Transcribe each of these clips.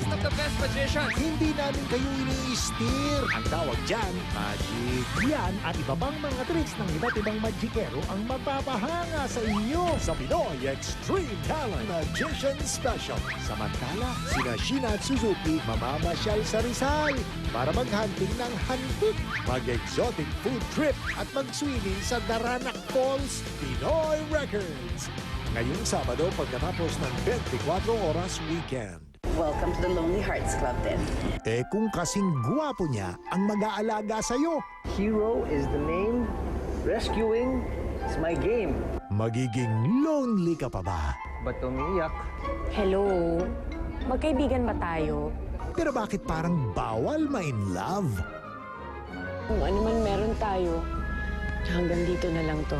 best of the best magicians. Hindi namin kayo ini-steer. Ang tawag dyan, magic. Yan at iba pang mga tricks ng iba't ibang magikero ang magpapahanga sa inyo Sa Pinoy Extreme Talent Magician Special. Samantala, sina Sheena at Suzuki mamamasyal sa Rizal para maghunting ng hantik, mag-exotic food trip at mag-swimming sa Daranac Falls, Pinoy Records. Ngayong Sabado pagkatapos ng 24 oras weekend. Welcome to the Lonely Hearts Club then. Eh kung kasing gwapo niya ang mag-aalaga sa'yo, Hero is the name. Rescuing is my game. magiging lonely ka pa ba? Ba't umiiyak? Hello? Magkaibigan ba tayo? Pero bakit parang bawal ma-in love? Kung ano man meron tayo, hanggang dito na lang to.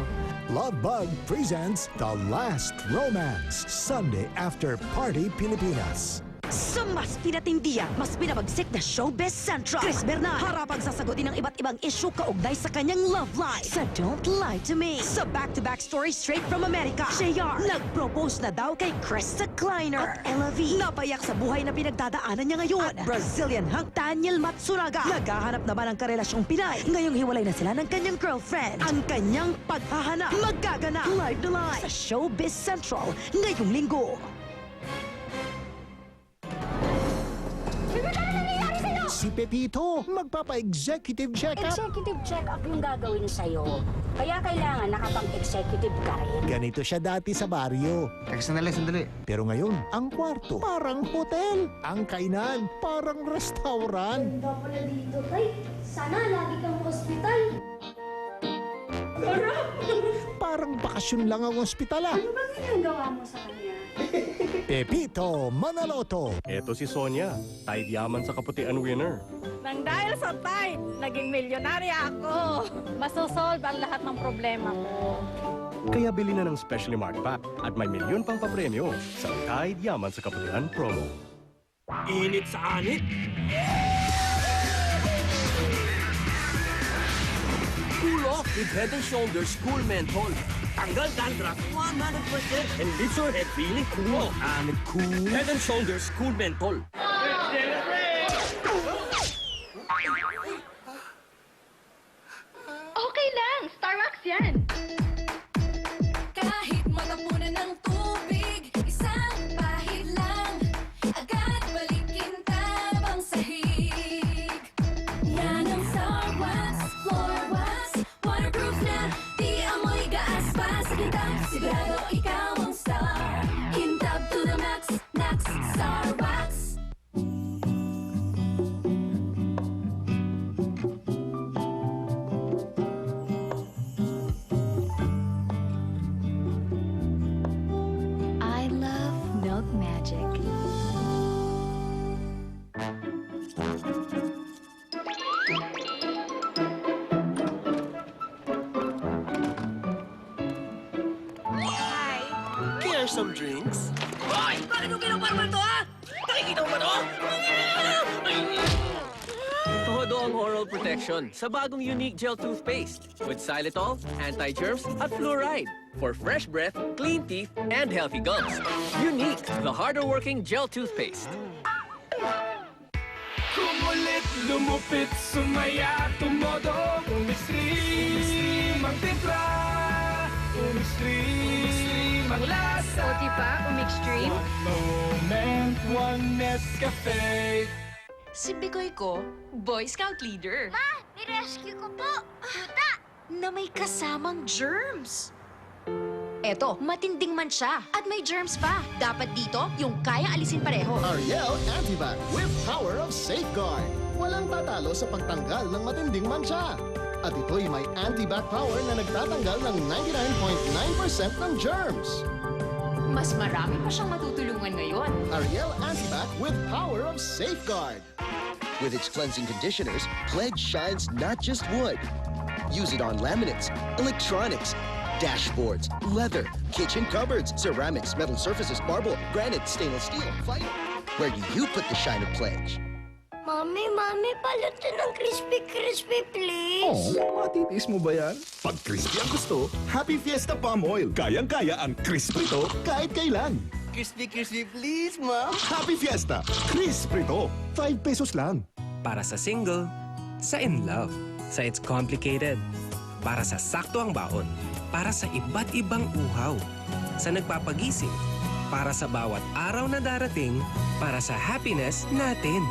Love Bug presents The Last Romance, Sunday after Party Pilipinas. Sa mas pinatindihan, mas pinabagsik na Showbiz Central, Chris Bernal harapang sasagutin ng iba't ibang issue kaugnay sa kanyang love life sa Don't Lie to Me. Sa back-to-back story straight from America, Shayar nag-propose na daw kay Krista Kleiner. At Ella V napayak sa buhay na pinagdadaanan niya ngayon. At Brazilian hunk Daniel Matsunaga naghahanap naman ng karelasyong Pinay. Ngayong hiwalay na sila ng kanyang girlfriend. Ang kanyang paghahanap magaganap live na live sa Showbiz Central ngayong linggo. Si Pepito, magpapa-executive check-up. Executive check-up yung gagawin sa'yo. Kaya kailangan nakapang-executive ka rin. Ganito siya dati sa baryo. Sandali. Pero ngayon, ang kwarto, parang hotel. Ang kainan, parang restaurant. Ganda pala dito, Tay. Sana lagi kang hospital. Harap! Parang bakasyon lang ang ospital ah. Ano ba ginagawa mo sa kanya? Pepito Manaloto. Eto si Sonia, Tide Yaman sa Kaputian winner. Nang dahil sa Tide, naging milyonarya ako. Masosolve ang lahat ng problema ko. Kaya bili na ng specially marked pack at may milyon pang papremyo sa Tide Yaman sa Kaputian promo. Init sa anit! Cool off with Head & Shoulders Cool Menthol. Tanggal dandruff 100% and leaves your head feeling cool. And cool. Head & Shoulders Cool Menthol. Okay lang, Starbucks yan. Kahit matapunan ng tubig, isang pahid lang. Agad balikin tabang sahig. Yan ang Starbucks floor wax. Waterproof na, di amoy gaas pa sa kintab. Sigurado ikaw ang star. Kintab to the max, Nax Starbucks. I love Milk Magic. Care some drinks? Hoy! Bakit yung kinuparmal to, ha? Nakikita mo ba to? Todo ang oral protection sa bagong unique gel toothpaste with xylitol, anti-germs at fluoride for fresh breath, clean teeth, and healthy gums. Unique, the harder working gel toothpaste. Kumulit, lumupit, sumaya, tumodo, umistrim ang timpla, umistrim ang lasa. O diba, umextreme? One moment, one Nescafe. Si Picoy ko, Boy Scout leader. Ma, ni-rescue ko po. Tuta! Na may kasamang germs. Eto, matinding man siya at may germs pa. Dapat dito, yung kaya alisin pareho. Ariel Antibac with power of safeguard. Walang tatalo sa pagtanggal ng matinding mancha. At ito'y may antibac power na nagtatanggal ng 99.9% ng germs. Mas marami pa siyang matutulungan ngayon. Ariel Antibac with power of safeguard. With its cleansing conditioners, Pledge shines not just wood. Use it on laminates, electronics, dashboards, leather, kitchen cupboards, ceramics, metal surfaces, marble, granite, stainless steel, vinyl. Where do you put the shine of Pledge? Mami, paluto ng crispy, please. Oh, matitiis mo ba yan? Pag crispy ang gusto, Happy Fiesta Palm Oil. Kayang-kaya ang crispy to kahit kailan. Crispy, crispy, please, Mom. Happy Fiesta! Chris Prito, 5 pesos lang. Para sa single, sa in love, sa it's complicated, para sa sakto ang baon, para sa iba't ibang uhaw, sa nagpapagising, para sa bawat araw na darating, para sa happiness natin.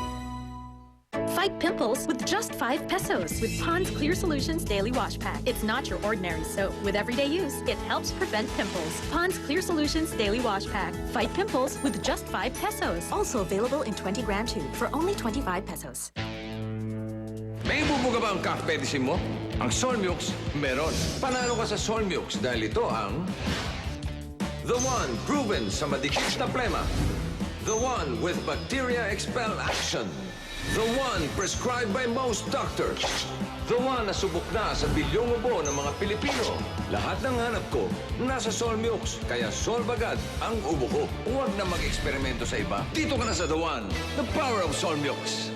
Fight pimples with just 5 pesos with Pond's Clear Solutions Daily Wash Pack. It's not your ordinary soap. With everyday use, it helps prevent pimples. Pond's Clear Solutions Daily Wash Pack. Fight pimples with just 5 pesos. Also available in 20-gram tube for only 25 pesos. May ibubuga ba ang kakpedisin mo? Ang Solmux, meron. Panalo ka sa Solmux dahil ito ang The One proven sa madikit na plema. The One with bacteria expel action. The One prescribed by most doctors. The One na subok na sa bilyong ubo ng mga Pilipino. Lahat ng hanap ko, nasa Solmux. Kaya solve agad ang ubo ko. Huwag na mag-eksperimento sa iba. Dito ka na sa The One. The power of Solmux.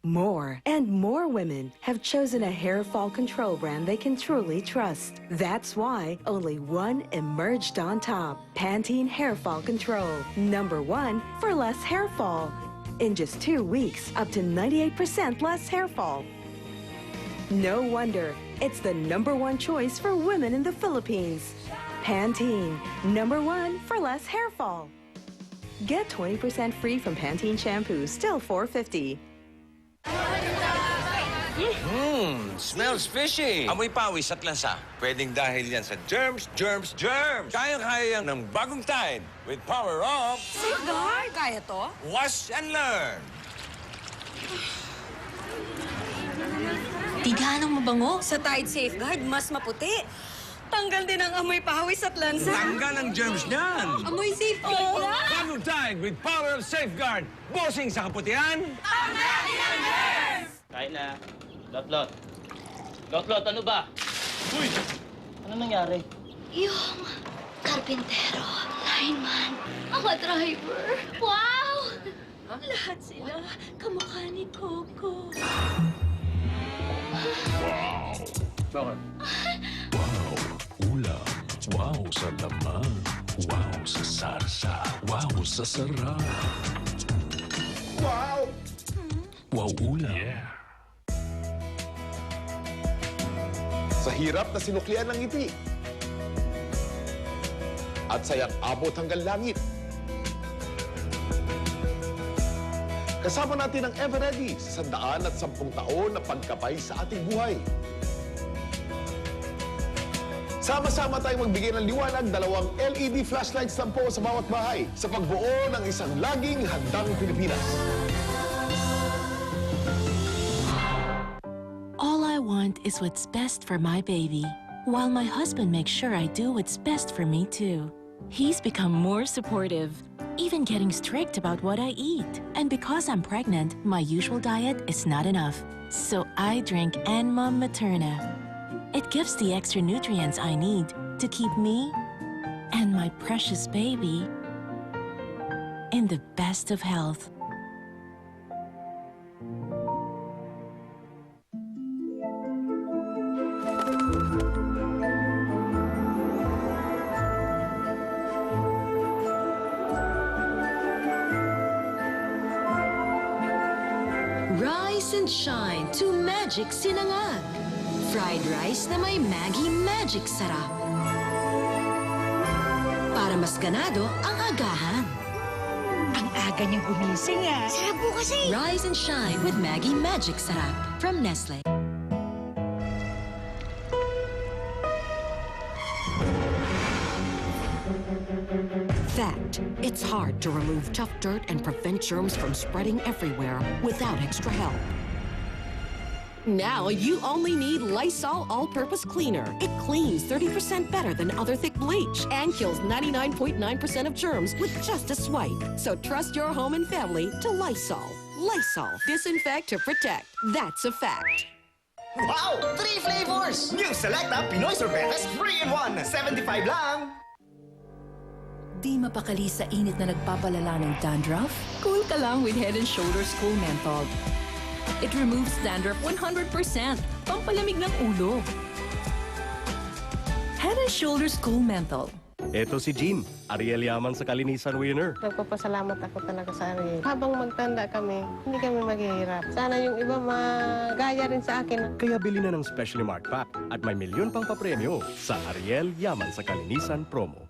More and more women have chosen a hair fall control brand they can truly trust. That's why only one emerged on top. Pantene Hair Fall Control. #1 for less hair fall. In just 2 weeks, up to 98% less hair fall. No wonder it's the #1 choice for women in the Philippines. Pantene, #1 for less hair fall. Get 20% free from Pantene shampoo, still $4.50. Smells fishy. Amoy pawis at lansa. Pwedeng dahil yan sa germs. Kaya-kaya yan ng bagong Tide with power of... Safeguard! Kaya to? Wash and learn. Di ganong mabango. Sa Tide Safeguard, mas maputi. Tanggal din ang amoy pawis at lansa. Tanggal ang germs niyan. Amoy safeguard. Bagong Tide with power of safeguard. Bossing sa kaputihan. Kain na. Lotlot. Lotlot, ano ba? Uy! Ano nangyari? Yung karpintero, lineman, mga driver. Wow! Lahat sila kamukha ni Coco. Bakit? Wow, ulam. Wow sa laman. Wow sa sarsa. Wow sa sarap. Wow! Wow ulam. Yeah. Sa hirap na sinuklian ng ngiti at sayang abot hanggang langit. Kasama natin ang Everready sa 110 taon na pagkabay sa ating buhay. Sama-sama tayong magbigay ng liwanag, 2 LED flashlights sa bawat bahay sa pagbuo ng isang laging handang Pilipinas. All I want is what's best for my baby, while my husband makes sure I do what's best for me too. He's become more supportive, even getting strict about what I eat. And because I'm pregnant, my usual diet is not enough. So I drink Enma Materna. It gives the extra nutrients I need to keep me and my precious baby in the best of health. Rise and shine to Magic Sinangag. Fried rice na may Maggie Magic sarap. Para mas ganado ang agahan. Ang aga niyang gumising ah. Sarap po kasi. Rise and shine with Maggie Magic sarap from Nestle. Fact, it's hard to remove tough dirt and prevent germs from spreading everywhere without extra help. Now you only need Lysol All-Purpose Cleaner. It cleans 30% better than other thick bleach and kills 99.9% of germs with just a swipe. So trust your home and family to Lysol. Lysol. Disinfect to protect. That's a fact. Wow! 3 flavors! New Selecta Pinoy Sorbetes 3-in-1. 75 lang! Di mapakali sa init na nagpapalala ng dandruff? Cool ka lang with Head & Shoulders Cool Menthol. It removes dandruff 100%. Pampalamig ng ulo. Head & Shoulders Cool Menthol. Eto si Jean, Ariel Yaman sa Kalinisan winner. Nagpapasalamat ako talaga sa Ariel. Habang magtanda kami, hindi kami maghihirap. Sana yung iba magaya rin sa akin. Kaya bili na ng specially marked pack at may milyon pang papremyo sa Ariel Yaman sa Kalinisan promo.